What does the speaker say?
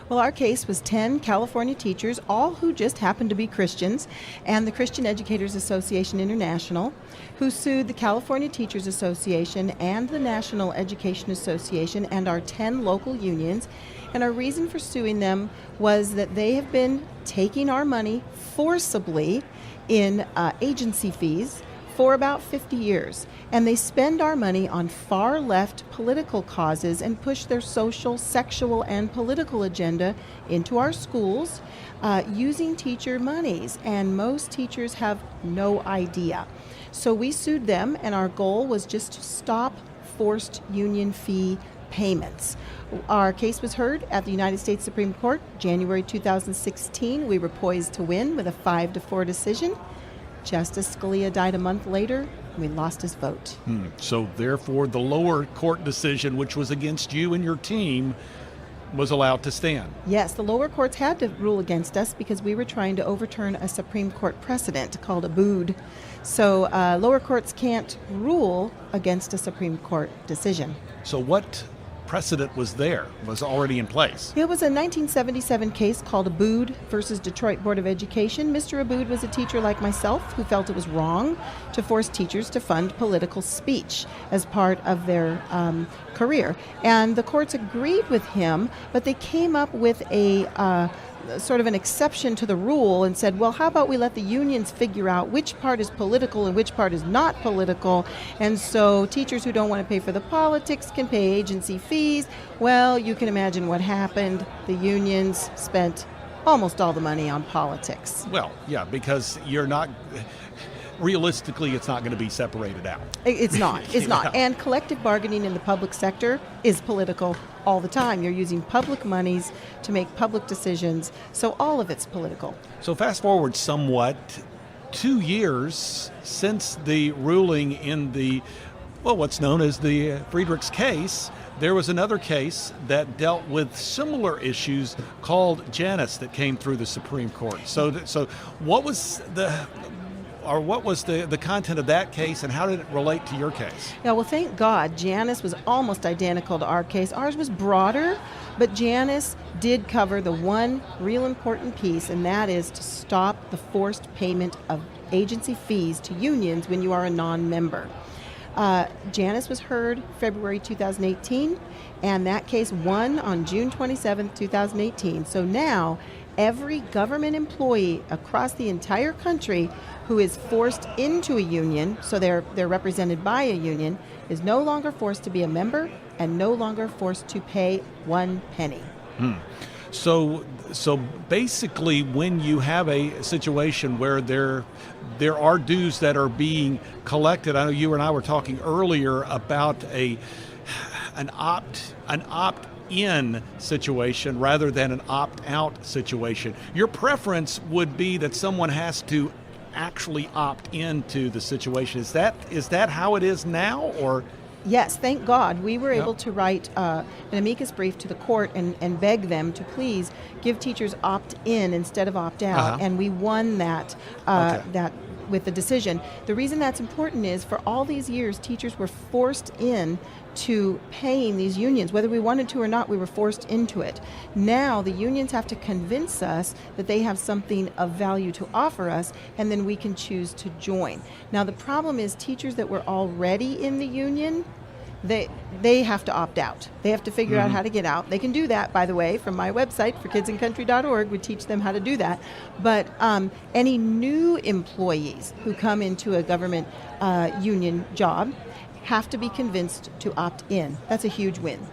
Well, our case was 10 California teachers, all who just happened to be Christians, and the Christian Educators Association International, who sued the California Teachers Association and the National Education Association and our 10 local unions. And our reason for suing them was that they have been taking our money forcibly in agency fees for about 50 years. And they spend our money on far left political causes and push their social, sexual, and political agenda into our schools using teacher monies. And most teachers have no idea. So we sued them, and our goal was just to stop forced union fee payments. Our case was heard at the United States Supreme Court, January 2016. We were poised to win with a 5-4 decision. Justice Scalia died a month later. We lost his vote. So therefore, the lower court decision, which was against you and your team, was allowed to stand. Yes, the lower courts had to rule against us because we were trying to overturn a Supreme Court precedent called a bood. So lower courts can't rule against a Supreme Court decision. So what precedent was already in place? It was a 1977 case called Abood versus Detroit Board of Education. Mr. Abood was a teacher like myself who felt it was wrong to force teachers to fund political speech as part of their career. And the courts agreed with him, but they came up with a sort of an exception to the rule and said, well, how about we let the unions figure out which part is political and which part is not political, and so teachers who don't want to pay for the politics can pay agency fees. Well, you can imagine what happened. The unions spent almost all the money on politics. Well, yeah, because realistically, it's not going to be separated out. It's not. It's not. And collective bargaining in the public sector is political all the time. You're using public monies to make public decisions, so all of it's political. So fast forward somewhat, 2 years since the ruling in what's known as the Friedrichs case, there was another case that dealt with similar issues called Janus that came through the Supreme Court. So what was the content of that case, and how did it relate to your case? Yeah, well, thank God, Janus was almost identical to our case. Ours was broader, but Janus did cover the one real important piece, and that is to stop the forced payment of agency fees to unions when you are a non-member. Janus was heard February 2018, and that case won on June 27, 2018. So now, every government employee across the entire country who is forced into a union, so they're represented by a union, is no longer forced to be a member and no longer forced to pay 1 penny. So basically, when you have a situation where there are dues that are being collected, I know you and I were talking earlier about an opt-in situation rather than an opt-out situation. Your preference would be that someone has to actually opt into the situation. Is that how it is now, or? Yes, thank God. We were able to write an amicus brief to the court and beg them to please give teachers opt-in instead of opt-out, and we won that with the decision. The reason that's important is for all these years, teachers were forced in to paying these unions. Whether we wanted to or not, we were forced into it. Now the unions have to convince us that they have something of value to offer us, and then we can choose to join. Now the problem is teachers that were already in the union, they have to opt out. They have to figure out how to get out. They can do that, by the way, from my website, forkidsandcountry.org. We teach them how to do that. But any new employees who come into a government union job have to be convinced to opt in. That's a huge win.